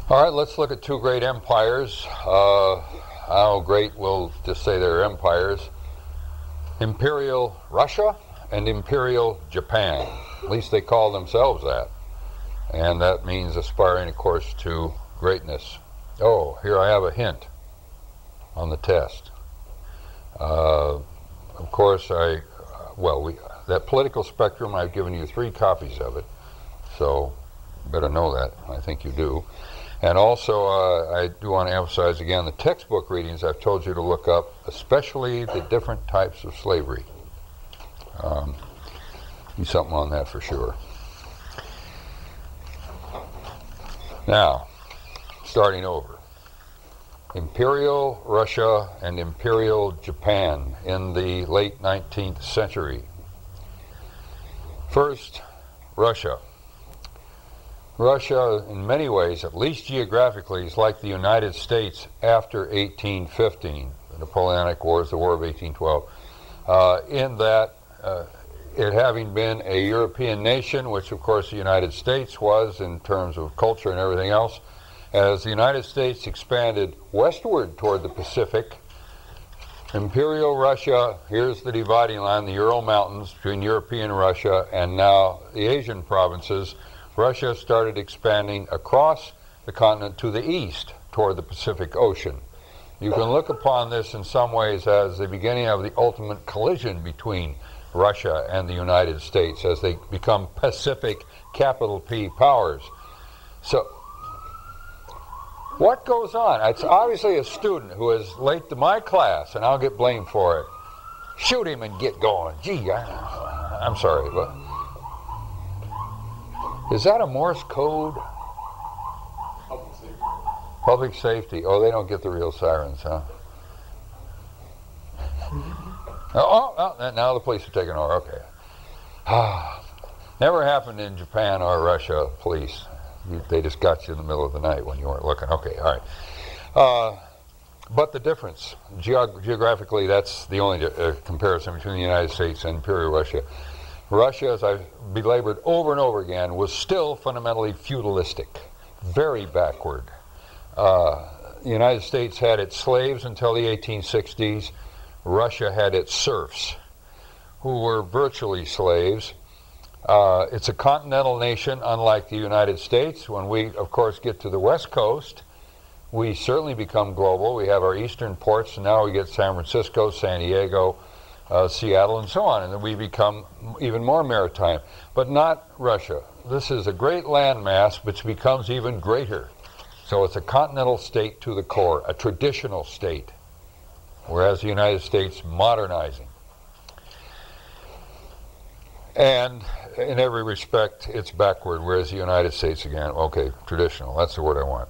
All right, let's look at two great empires. How great, we'll just say they're empires. Imperial Russia and Imperial Japan. At least they call themselves that. And that means aspiring, of course, to greatness. Oh, here I have a hint on the test. Of course, that political spectrum, I've given you 3 copies of it. So, you better know that. I think you do. And also, I do want to emphasize again the textbook readings I've told you to look up, especially the different types of slavery. Be something on that for sure. Now, starting over. Imperial Russia and Imperial Japan in the late 19th century. First, Russia. Russia, in many ways, at least geographically, is like the United States after 1815, the Napoleonic Wars, the War of 1812, in that it having been a European nation, which of course the United States was in terms of culture and everything else, as the United States expanded westward toward the Pacific, Imperial Russia, here's the dividing line, the Ural Mountains between European Russia and now the Asian provinces. Russia started expanding across the continent to the east toward the Pacific Ocean. You can look upon this in some ways as the beginning of the ultimate collision between Russia and the United States as they become Pacific, capital P, powers. So, what goes on? It's obviously a student who is late to my class, and I'll get blamed for it. Shoot him and get going. Gee, I'm sorry, but... Is that a Morse code? Public safety. Public safety. Oh, they don't get the real sirens, huh? Now the police are taking over. Okay. Never happened in Japan or Russia, police. They just got you in the middle of the night when you weren't looking. Okay, all right. But the difference, geographically, that's the only comparison between the United States and Imperial Russia. Russia, as I've belabored over and over again, was still fundamentally feudalistic, very backward. The United States had its slaves until the 1860s. Russia had its serfs, who were virtually slaves. It's a continental nation, unlike the United States. When we, of course, get to the West Coast, we certainly become global. We have our eastern ports, and now we get San Francisco, San Diego, Seattle, and so on, and then we become even more maritime. But not Russia. This is a great landmass, which becomes even greater. So it's a continental state to the core, a traditional state, whereas the United States modernizing. And in every respect, it's backward, whereas the United States, again, okay, traditional, that's the word I want.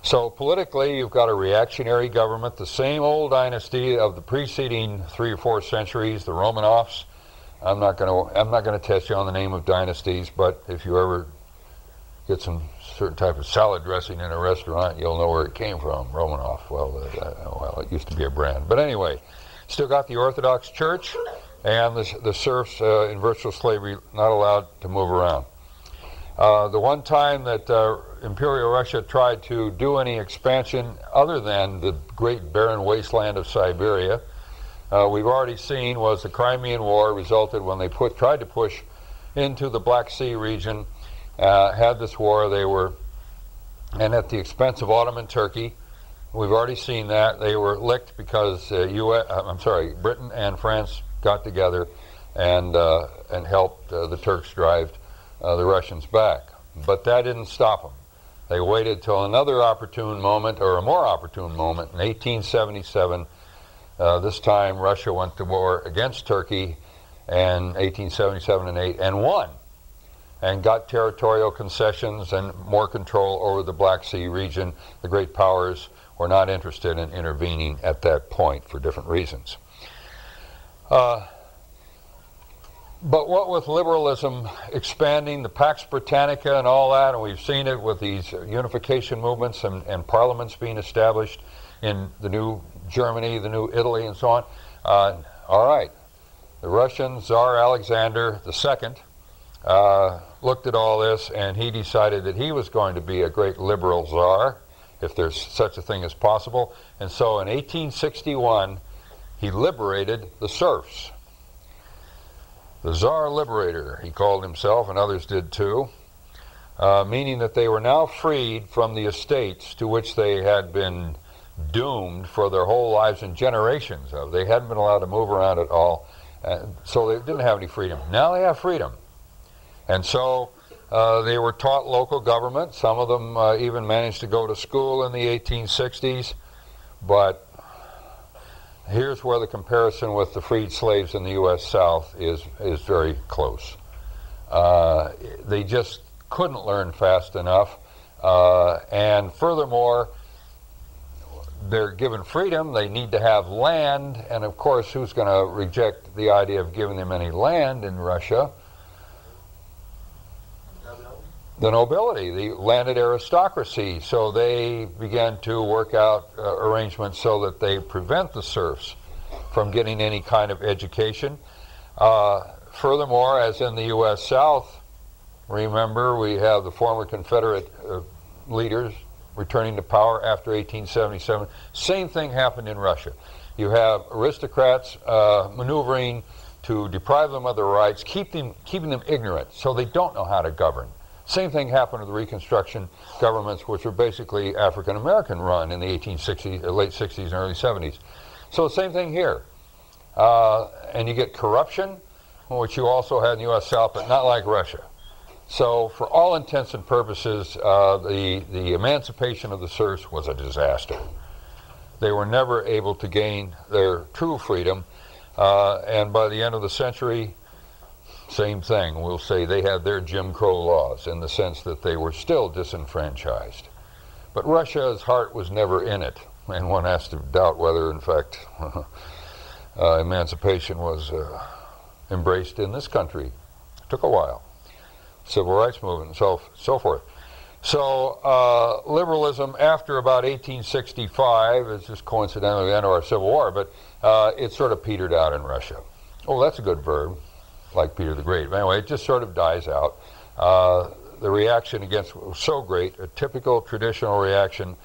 So politically, you've got a reactionary government, the same old dynasty of the preceding 3 or 4 centuries, the Romanovs. I'm not going to test you on the name of dynasties, but if you ever get some certain type of salad dressing in a restaurant, you'll know where it came from. Romanov. Well, it used to be a brand, but anyway, still got the Orthodox Church and the serfs in virtual slavery, not allowed to move around. The one time that Imperial Russia tried to do any expansion other than the great barren wasteland of Siberia, we've already seen was the Crimean War resulted when they tried to push into the Black Sea region, had this war, and at the expense of Ottoman Turkey. We've already seen that. They were licked because Britain and France got together and helped the Turks drive the Russians back. But that didn't stop them. They waited till another opportune moment, or a more opportune moment, in 1877. This time Russia went to war against Turkey in 1877 and 8 and won, and got territorial concessions and more control over the Black Sea region. The great powers were not interested in intervening at that point for different reasons. But what with liberalism expanding, the Pax Britannica and all that, and we've seen it with these unification movements and parliaments being established in the new Germany, the new Italy, and so on. All right, the Russian Tsar Alexander II, looked at all this, and he decided that he was going to be a great liberal czar, if there's such a thing as possible. And so in 1861, he liberated the serfs. The Tsar Liberator, he called himself, and others did too, meaning that they were now freed from the estates to which they had been doomed for their whole lives and generations of. They hadn't been allowed to move around at all, so they didn't have any freedom. Now they have freedom. And so they were taught local government. Some of them even managed to go to school in the 1860s, but here's where the comparison with the freed slaves in the U.S. South is very close. They just couldn't learn fast enough, and furthermore, they're given freedom. They need to have land, and of course, who's going to reject the idea of giving them any land in Russia? The nobility, the landed aristocracy. So they began to work out arrangements so that they prevent the serfs from getting any kind of education. Furthermore, as in the U.S. South, remember, we have the former Confederate leaders returning to power after 1877. Same thing happened in Russia. You have aristocrats maneuvering to deprive them of their rights, keeping them ignorant so they don't know how to govern. Same thing happened to the Reconstruction governments, which were basically African-American run in the 1860s, late 60s and early 70s. So same thing here. And you get corruption, which you also had in the U.S. South, but not like Russia. So for all intents and purposes, the emancipation of the serfs was a disaster. They were never able to gain their true freedom, and by the end of the century, same thing. We'll say they had their Jim Crow laws in the sense that they were still disenfranchised. But Russia's heart was never in it, and one has to doubt whether, in fact, emancipation was embraced in this country. It took a while. Civil rights movement and so forth. So liberalism after about 1865 is just coincidentally the end of our Civil War, but it sort of petered out in Russia. Oh, that's a good verb, like Peter the Great. But anyway, it just sort of dies out. The reaction against it was so great, a typical traditional reaction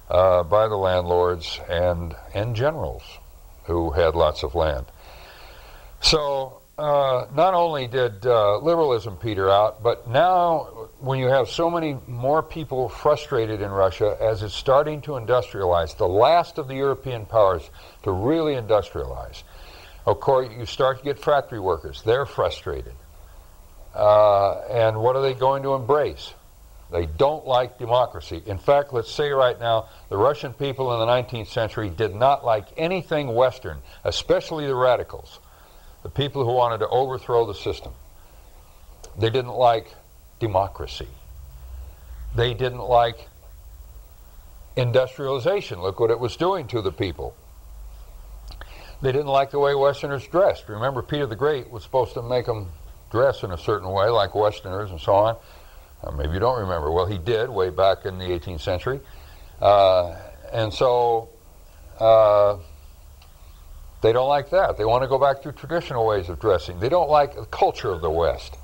by the landlords and generals who had lots of land. So not only did liberalism peter out, but now when you have so many more people frustrated in Russia as it's starting to industrialize, the last of the European powers to really industrialize, of course you start to get factory workers. They're frustrated. And what are they going to embrace? They don't like democracy. In fact, let's say right now, the Russian people in the 19th century did not like anything Western, especially the radicals, the people who wanted to overthrow the system. They didn't like democracy. They didn't like industrialization. Look what it was doing to the people. They didn't like the way Westerners dressed. Remember, Peter the Great was supposed to make them dress in a certain way, like Westerners and so on. Maybe you don't remember. Well, he did way back in the 18th century. And so they don't like that. They want to go back to traditional ways of dressing. They don't like the culture of the West.